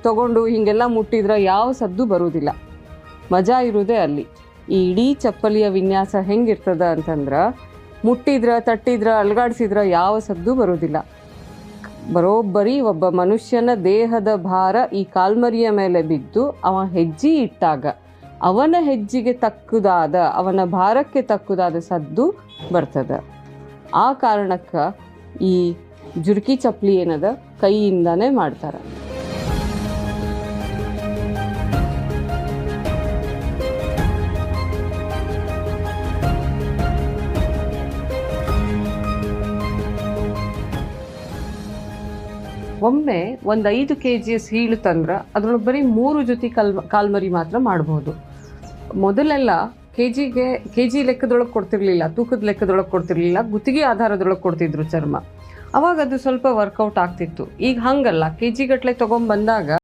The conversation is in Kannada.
ತಗೊಂಡು ಹೀಗೆಲ್ಲ ಮುಟ್ಟಿದ್ರೆ ಯಾವ ಸದ್ದು ಬರುವುದಿಲ್ಲ. ಮಜಾ ಇರೋದೇ ಅಲ್ಲಿ. ಈ ಇಡೀ ಚಪ್ಪಲಿಯ ವಿನ್ಯಾಸ ಹೆಂಗಿರ್ತದ ಅಂತಂದ್ರೆ ಮುಟ್ಟಿದ್ರ ತಟ್ಟಿದ್ರ ಅಲ್ಗಾಡಿಸಿದ್ರ ಯಾವ ಸದ್ದು ಬರುವುದಿಲ್ಲ. ಬರೋಬ್ಬರಿ ಒಬ್ಬ ಮನುಷ್ಯನ ದೇಹದ ಭಾರ ಈ ಕಾಲ್ಮರಿಯ ಮೇಲೆ ಬಿದ್ದು ಅವ ಹೆಜ್ಜೆ ಇಟ್ಟಾಗ ಅವನ ಹೆಜ್ಜೆಗೆ ತಕ್ಕುದಾದ, ಅವನ ಭಾರಕ್ಕೆ ತಕ್ಕುದಾದ ಸದ್ದು ಬರ್ತದ. ಆ ಕಾರಣಕ್ಕೆ ಈ ಜುರ್ಕಿ ಚಪ್ಪಲಿ ಏನದ ಕೈಯಿಂದಾನೇ ಮಾಡ್ತಾರೆ. ಒಮ್ಮೆ ಒಂದು 5 kg ಸೀಳು ತಂದ್ರೆ ಅದ್ರೊಳಗೆ ಬರೀ 3 ಜೊತೆ ಕಾಲ್ಮರಿ ಮಾತ್ರ ಮಾಡ್ಬೋದು. ಮೊದಲೆಲ್ಲ ಕೆ ಜಿ ಲೆಕ್ಕದೊಳಗೆ ಕೊಡ್ತಿರ್ಲಿಲ್ಲ, ತೂಕದ ಲೆಕ್ಕದೊಳಗೆ ಕೊಡ್ತಿರ್ಲಿಲ್ಲ, ಗುತ್ತಿಗೆ ಆಧಾರದೊಳಗೆ ಕೊಡ್ತಿದ್ರು ಚರ್ಮ. ಅವಾಗ ಅದು ಸ್ವಲ್ಪ ವರ್ಕೌಟ್ ಆಗ್ತಿತ್ತು. ಈಗ ಹಂಗಲ್ಲ, ಕೆ ಜಿ ಗಟ್ಟಲೆ ತೊಗೊಂಬಂದಾಗ